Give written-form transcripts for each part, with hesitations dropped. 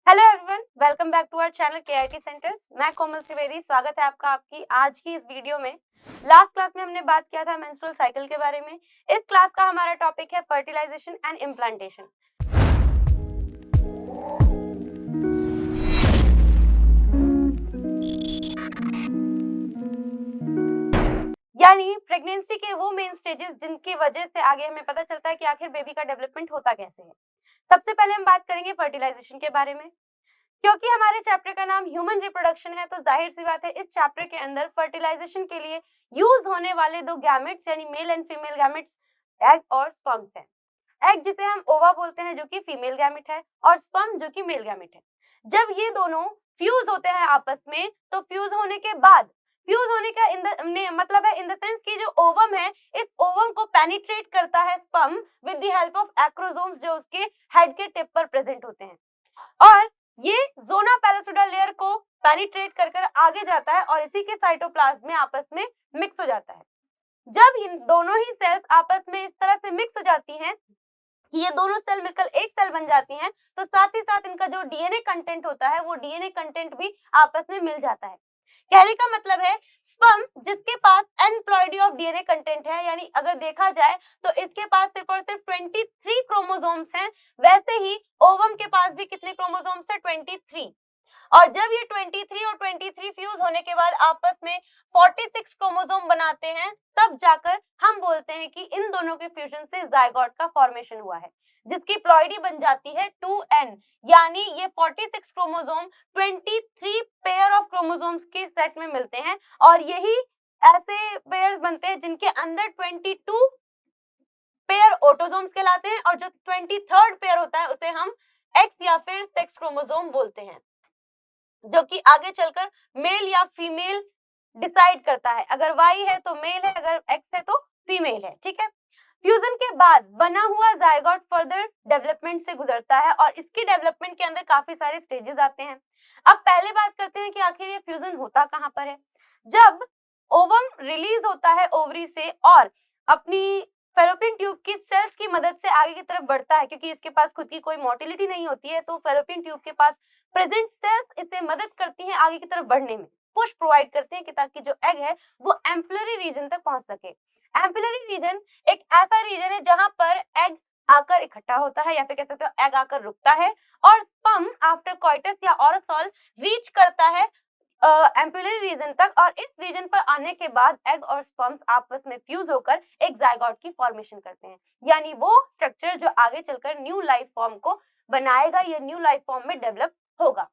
Hello everyone, welcome back to our channel KIT centres. मैं कोमल त्रिवेदी, स्वागत है आपका आपकी आज की इस वीडियो में। लास्ट क्लास में हमने बात किया था मेंस्ट्रुअल साइकिल के बारे में। इस क्लास का हमारा टॉपिक है फर्टिलाइजेशन एंड इम्प्लांटेशन। यानी प्रेगनेंसी के वो मेन स्टेजेस जिनकी वजह से आगे हमें पता चलता है कि आखिर बेबी का डेवलपमेंट होता कैसे है। सबसे पहले हम बात करेंगे फर्टिलाइजेशन के बारे में। क्योंकि हमारे चैप्टर का नाम ह्यूमन रिप्रोडक्शन है, तो जाहिर सी बात है इस चैप्टर के अंदर फर्टिलाइजेशन के लिए यूज होने वाले दो गैमेट्स यानी male and female gametes egg और स्पर्म्स हैं। एग जिसे हम ओवा बोलते हैं जो कि फीमेल गैमेट है, और स्पर्म जो कि मेल गैमेट है। जब ये दोनों फ्यूज होते हैं आपस में, तो फ्यूज होने के बाद, फ्यूज होने का मतलब है इन द सेंस कि जो ओवम है, इस ओवम को पेनिट्रेट करता है sperm with the help of acrosomes जो उसके हेड के टिप पर प्रेजेंट होते हैं, और ये जोना पैरासुडा लेयर को पेनिट्रेट कर कर आगे जाता है और इसी के साइटोप्लाज्म में आपस में मिक्स हो जाता है। जब इन दोनों ही सेल्स आपस में इस तरह से मिक्स हो जाती हैं कि ये दोनों सेल मिलकर एक सेल बन जाती हैं, तो साथ ही साथ इनका जो डीएनए कंटेंट होता है वो डीएनए कंटेंट भी आपस में मिल जाता है। कहने का मतलब है स्पर्म जिसके पास n ploidy of DNA content है, यानी अगर देखा जाए तो इसके पास सिर्फ और सिर्फ 23 क्रोमोसोम्स हैं, वैसे ही ओवम के पास भी कितने क्रोमोसोम्स है? 23। और जब ये 23 और 23 फ्यूज होने के बाद आपस में 46 क्रोमोसोम बनाते हैं, तब जाकर हम बोलते हैं कि इन दोनों के फ्यूजन से जायगोट का फॉर्मेशन हुआ है, जिसकी प्लॉइडी बन जाती है 2n। यानी ये 46 क्रोमोसोम 23 पेयर ऑफ क्रोमोसोम्स के सेट में मिलते हैं, और यही ऐसे पेयर्स बनते हैं जिनके अंदर 22 पेयर ऑटोसोम्स कहलाते हैं, और जो 23rd पेयर होता है उसे हम एक्स या फिर सेक्स क्रोमोसोम बोलते हैं, जो कि आगे चलकर मेल या फीमेल डिसाइड करता है। अगर वाई है तो मेल है, अगर एक्स है तो फीमेल है। ठीक है। फ्यूजन के बाद बना हुआ जायगोट फर्दर डेवलपमेंट से गुजरता है, और इसकी डेवलपमेंट के अंदर काफी सारे स्टेजेस आते हैं। अब पहले बात करते हैं कि आखिर ये फ्यूजन होता कहाँ पर है। जब ओवम रिलीज होता है ओवरी से और अपनी फेलोपियन ट्यूब की सेल्स की मदद से आगे की तरफ बढ़ता है, क्योंकि इसके पास खुद की कोई मोटिलिटी नहीं होती है, तो फेलोपियन ट्यूब के पास प्रेजेंट सेल्स इसे मदद करती हैं आगे की तरफ बढ़ने में, पुश प्रोवाइड करते हैं कि ताकि जो एग है वो एम्पुलरी रीजन तक पहुंच सके। एम्पुलरी रीजन एक ऐसा रीजन है जहां पर एग आकर इकट्ठा होता है, या फिर कह सकते हो एग आकर रुकता है, और स्पर्म आफ्टर कॉइटस या ओरोसॉल रीच करता है एम्पुलरी रीजन तक, और इस रीजन पर आने के बाद एग और स्पर्म्स आपस में फ्यूज होकर एक जायगोट की फॉर्मेशन करते हैं, यानी वो स्ट्रक्चर जो आगे चलकर न्यू लाइफ फॉर्म को बनाएगा, या न्यू लाइफ फॉर्म में डेवलप होगा।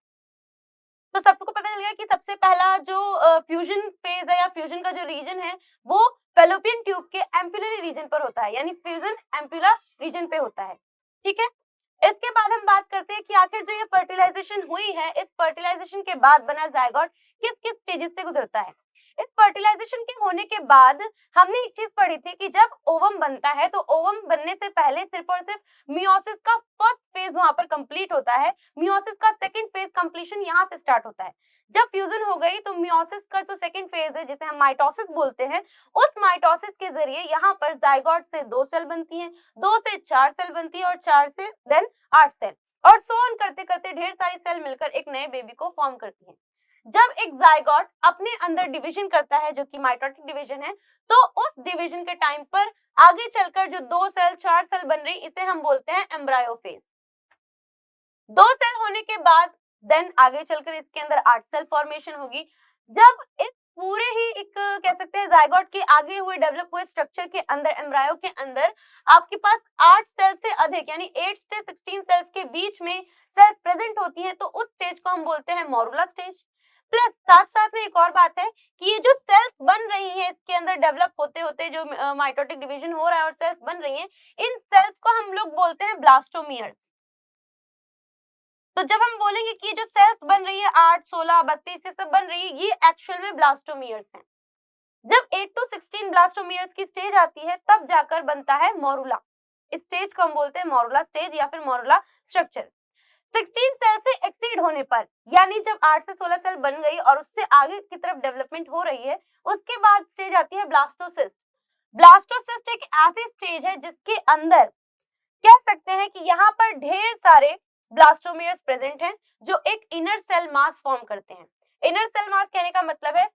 तो सबको पता चल गया कि सबसे पहला जो फ्यूजन फेज है या फ्यूजन का जो रीजन है वो फेलोपियन ट्यूब के एम्पुलरी रीजन पर होता है, यानी फ्यूजन एम्पुलर रीजन पे होता है। ठीक है। इसके बाद हम बात करते हैं कि आखिर जो ये फर्टिलाइजेशन हुई है, इस फर्टिलाइजेशन के बाद बना जायगोट किस किस स्टेजेस से गुजरता है। इस फर्टिलाइजेशन के होने के बाद हमने एक चीज पढ़ी थी कि जब ओवम बनता है तो ओवम बनने से पहले सिर्फ और सिर्फ मियोसिस का फर्स्ट फेज वहां पर कंप्लीट होता है, मियोसिस का सेकंड फेज कंप्लीशन यहाँ से स्टार्ट होता है। जब फ्यूजन हो गई तो मियोसिस का जो सेकंड फेज है जिसे हम माइटोसिस बोलते हैं, उस माइटोसिस के जरिए यहाँ पर जायगोट से 2 सेल बनती हैं, 2 से 4 सेल बनती है, और 4 से देन 8 सेल, और सो ऑन करते करते ढेर सारी सेल मिलकर एक नए बेबी को फॉर्म करती हैं। जब एक जायगोट अपने अंदर डिवीजन करता है जो कि माइटोटिक डिवीजन है, तो उस डिवीजन के टाइम पर आगे चलकर जो 2 सेल 4 सेल बन रही, इसे हम बोलते हैं एम्ब्रायो फेज। 2 सेल होने के बाद देन आगे चलकर इसके अंदर 8 सेल फॉर्मेशन होगी। जब इस पूरे ही एक कह सकते हैं जायगोट के आगे हुए डेवलप हुए स्ट्रक्चर के अंदर, एम्ब्रायो के अंदर आपके पास 8 सेल से अधिक यानी 8 से 16 सेल्स के बीच में सेल्स प्रेजेंट होती हैं, तो उस स्टेज को हम बोलते हैं मोरुला स्टेज। प्लस साथ साथ में एक और बात है कि ये जो सेल्स बन रही है इसके अंदर डेवलप होते होते जो माइटोटिक डिवीजन हो रहा है और सेल्स बन रही हैं, इन सेल्स को हम लोग बोलते हैं ब्लास्टोमियर्स। तो जब हम बोलेंगे कि ये जो सेल्स बन रही है 8, 16, 32 ये सब बन रही है, ये एक्चुअल में ब्लास्टोमियर्स हैं। जब 8 to 16 ब्लास्टोमियर्स की स्टेज आती है तब जाकर बनता है मोरुला। इस स्टेज को हम बोलते हैं मोरुला स्टेज या फिर मोरुला स्ट्रक्चर। 16 सेल से एक्सीड होने पर, यानी जब 8 से 16 सेल बन गई और उससे आगे की तरफ डेवलपमेंट हो रही है, उसके बाद स्टेज आती है ब्लास्टोसिस्ट। ब्लास्टोसिस्ट एक ऐसी स्टेज है जिसके अंदर कह सकते हैं कि यहाँ पर ढेर सारे ब्लास्टोमेयर्स प्रेजेंट हैं जो एक इनर सेल मास फॉर्म करते हैं। इनर सेल मास कहने का मतलब है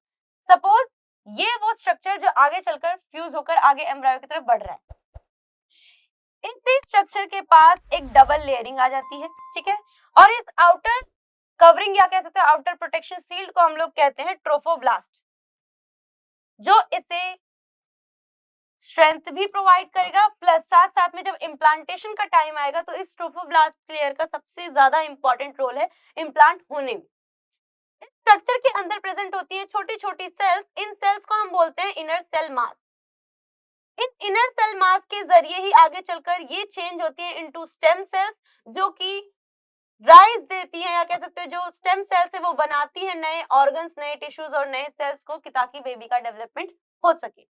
सपोज ये वो स्ट्रक्चर जो आगे चलकर फ्यूज होकर आगे एम्ब्रायो की तरफ बढ़ रहा है, इस स्ट्रक्चर के पास एक डबल लेयरिंग आ जाती है, ठीक है, और इस आउटर कवरिंग या कह सकते हैं आउटर प्रोटेक्शन शील्ड को हम लोग कहते हैं ट्रोफोब्लास्ट, जो इसे स्ट्रेंथ भी प्रोवाइड करेगा, प्लस साथ साथ में जब इम्प्लांटेशन का टाइम आएगा तो इस ट्रोफोब्लास्ट लेयर का सबसे ज्यादा इंपॉर्टेंट रोल है इम्प्लांट होने में। इस स्ट्रक्चर के अंदर प्रेजेंट होती है छोटी छोटी सेल्स, इन सेल्स को हम बोलते हैं इनर सेल मास। इन इनर सेल मास के जरिए ही आगे चलकर ये चेंज होती है इनटू स्टेम सेल्स, जो कि राइज देती है या कह सकते हैं जो स्टेम सेल्स है वो बनाती है नए ऑर्गन्स, नए टिश्यूज और नए सेल्स को कि ताकि बेबी का डेवलपमेंट हो सके।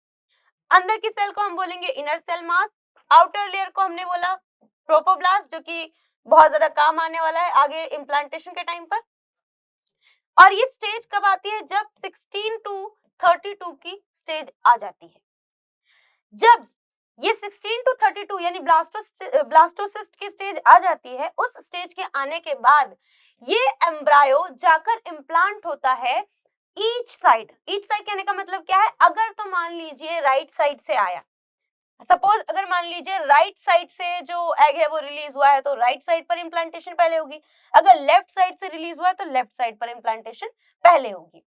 अंदर की सेल को हम बोलेंगे inner cell mass, outer layer को हमने बोला ट्रोफोब्लास्ट, जो कि बहुत ज्यादा काम आने वाला है आगे इम्प्लांटेशन के टाइम पर। और ये स्टेज कब आती है? जब 16 टू 32 की स्टेज आ जाती है। जब ये 16 टू 32 यानी ब्लास्टोसिस्ट की स्टेज आ जाती है, उस स्टेज के आने के बाद ये एम्ब्रायो जाकर इम्प्लांट होता है ईच साइड कहने का मतलब क्या है? अगर तो मान लीजिए राइट साइड से आया, सपोज अगर मान लीजिए राइट साइड से जो एग है वो रिलीज हुआ है तो राइट साइड पर इम्प्लांटेशन पहले होगी, अगर लेफ्ट साइड से रिलीज हुआ है तो लेफ्ट साइड पर इम्प्लांटेशन पहले होगी।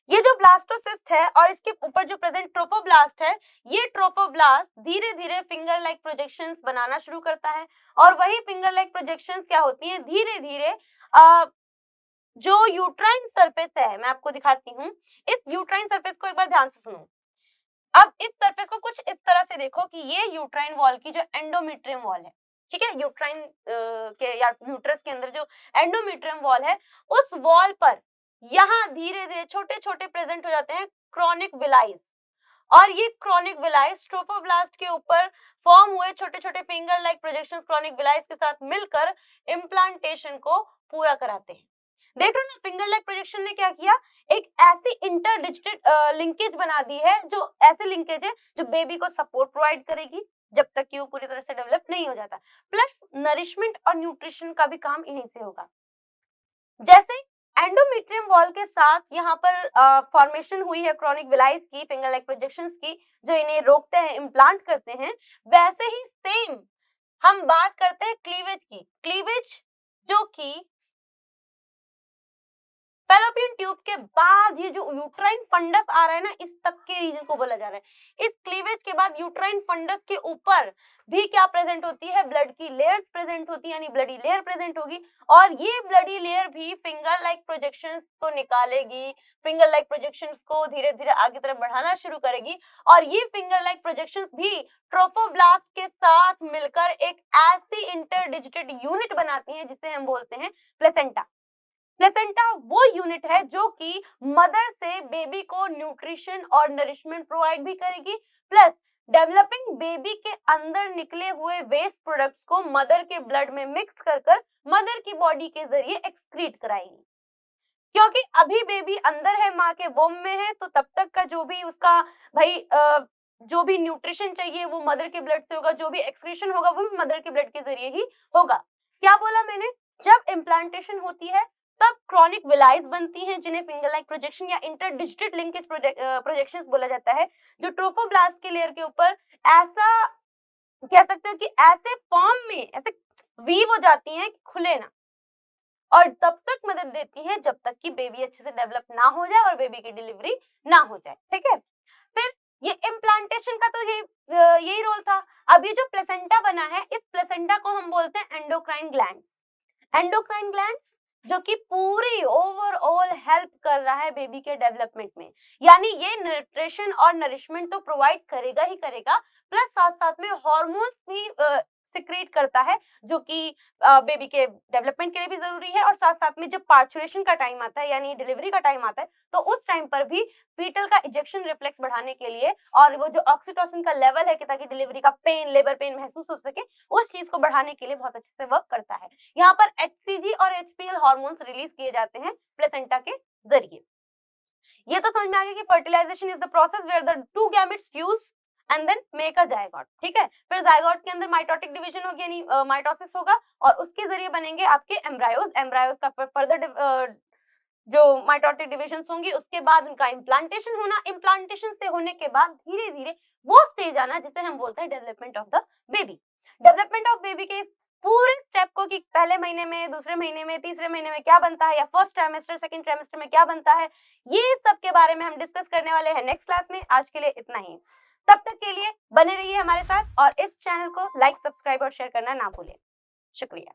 ये जो ब्लास्टोसिस्ट है और इसके ऊपर जो प्रेजेंट ट्रोफोब्लास्ट है, ये ट्रोफोब्लास्ट धीरे धीरे फिंगर लाइक प्रोजेक्शंस बनाना शुरू करता है, और वही फिंगर लाइक प्रोजेक्शंस क्या होती हैं? धीरे धीरे जो यूट्राइन सरफेस है, मैं आपको दिखाती हूँ, इस यूट्राइन सरफेस को एक बार ध्यान से सुनो। अब इस सरफेस को कुछ इस तरह से देखो कि ये यूट्राइन वॉल की जो एंडोमेट्रियम वॉल है, ठीक है, यूट्राइन के या यूट्रस के अंदर जो एंडोमेट्रियम वॉल है, उस वॉल पर यहाँ धीरे धीरे छोटे छोटे प्रेजेंट हो जाते हैं क्रॉनिक विलाइज, और ये क्रॉनिक विलाइज ट्रोफोब्लास्ट के ऊपर फॉर्म हुए छोटे छोटे फिंगर लाइक प्रोजेक्शंस क्रॉनिक विलाइज के साथ मिलकर इम्प्लांटेशन को पूरा कराते हैं। देख रहे हो ना, फिंगर लाइक प्रोजेक्शन ने क्या किया? एक ऐसी इंटरडिजिटेड लिंकेज बना दी है, जो ऐसी लिंकेज है जो बेबी को सपोर्ट प्रोवाइड करेगी जब तक कि वो पूरी तरह से डेवलप नहीं हो जाता, प्लस नरिशमेंट और न्यूट्रिशन का भी काम यहीं से होगा। जैसे एंडोमेट्रियम वॉल के साथ यहाँ पर फॉर्मेशन हुई है क्रॉनिक विलाइज की, फिंगर लाइक प्रोजेक्शंस की, जो इन्हें रोकते हैं, इम्प्लांट करते हैं, वैसे ही सेम हम बात करते हैं क्लीवेज की। क्लीवेज जो कि फैलोपियन ट्यूब के बाद ये जो यूट्राइन फंडस आ रहा है ना, इस तक के रीजन को बोला जा रहा है। इस क्लीवेज के बाद यूट्राइन फंडस के ऊपर भी क्या प्रेजेंट होती है? ब्लड की लेयर्स प्रेजेंट होती है, यानी ब्लडी लेयर प्रेजेंट होगी, और ये ब्लडी लेयर भी फिंगर लाइक प्रोजेक्शंस को निकालेगी, फिंगर लाइक प्रोजेक्शंस को धीरे धीरे आगे तरफ बढ़ाना शुरू करेगी, और ये फिंगर लाइक प्रोजेक्शंस भी ट्रोफोब्लास्ट के साथ मिलकर एक ऐसी इंटरडिजिटेड यूनिट बनाती है जिसे हम बोलते हैं प्लेसेंटा। प्लेसेंटा वो यूनिट है जो कि मदर से बेबी को न्यूट्रिशन और नरिशमेंट प्रोवाइड भी करेगी, प्लस डेवलपिंग बेबी के अंदर निकले हुए वेस्ट प्रोडक्ट्स को मदर के ब्लड में मिक्स कर मदर की बॉडी के जरिए एक्सक्रीट कराएगी। क्योंकि अभी बेबी अंदर है, माँ के वोम में है, तो तब तक का जो भी उसका भाई जो भी न्यूट्रिशन चाहिए वो मदर के ब्लड से होगा, जो भी एक्सक्रीशन होगा वो भी मदर के ब्लड के जरिए ही होगा। क्या बोला मैंने? जब इम्प्लांटेशन होती है तब क्रॉनिक विलाइज बनती हैं, जिन्हें फिंगर लाइक प्रोजेक्शन या इंटरडिजिटेड लिंकेज प्रोजेक्शंस बोला जाता है, जो ट्रोफोब्लास्ट के लेयर के ऊपर ऐसा कह सकते हो कि ऐसे फॉर्म में ऐसे वीव हो जाती हैं कि खुले ना, और तब तक मदद देती है जब तक कि बेबी अच्छे से डेवलप ना हो जाए और बेबी की डिलीवरी ना हो जाए, ठीक है। फिर ये इम्प्लांटेशन का तो यही रोल था। अब ये जो प्लेसेंटा बना है, इस प्लेसेंटा को हम बोलते हैं एंडोक्राइन ग्लैंड्स। एंडोक्राइन ग्लैंड्स जो कि पूरी ओवरऑल हेल्प कर रहा है बेबी के डेवलपमेंट में, यानी ये न्यूट्रिशन और नरिशमेंट तो प्रोवाइड करेगा ही करेगा, प्लस साथ साथ में हार्मोन्स भी सिक्रेट करता है, जो कि बेबी के डेवलपमेंट के लिए भी जरूरी है, और साथ साथ में जब पार्चुरेशन का टाइम आता है यानी डिलीवरी का टाइम आता है, तो उस टाइम पर भी फीटल का इजेक्शन रिफ्लेक्स बढ़ाने के लिए और वो जो ऑक्सीटोसिन का लेवल है कि ताकि डिलीवरी का पेन, लेबर पेन महसूस हो सके, उस चीज को बढ़ाने के लिए बहुत अच्छे से वर्क करता है। यहाँ पर HCG और HPL हार्मोन्स रिलीज किए जाते हैं प्लेसेंटा के जरिए। ये तो समझ में आ गया कि fertilisation is the process where the two gametes fuse and then make a zygote, ठीक है। फिर जायगोट के अंदर माइटोटिक डिवीजन होगी, यानी माइटोसिस होगा, और उसके जरिए बनेंगे आपके एम्ब्रायोज। एम्ब्रायोज का फर्दर जो माइटोटिक डिविजन होंगी, उसके बाद उनका इम्प्लांटेशन होना। इम्प्लांटेशन से होने के बाद धीरे धीरे वो स्टेज आना जिसे हम बोलते हैं development of the baby. Development of baby के इस पूरे स्टेप को, कि पहले महीने में, दूसरे महीने में, तीसरे महीने में क्या बनता है, या फर्स्ट ट्राइमेस्टर, सेकंड ट्राइमेस्टर में क्या बनता है, ये सब के बारे में हम डिस्कस करने वाले हैं नेक्स्ट क्लास में। आज के लिए इतना ही। तब तक के लिए बने रहिए हमारे साथ, और इस चैनल को लाइक, सब्सक्राइब और शेयर करना ना भूलें। शुक्रिया।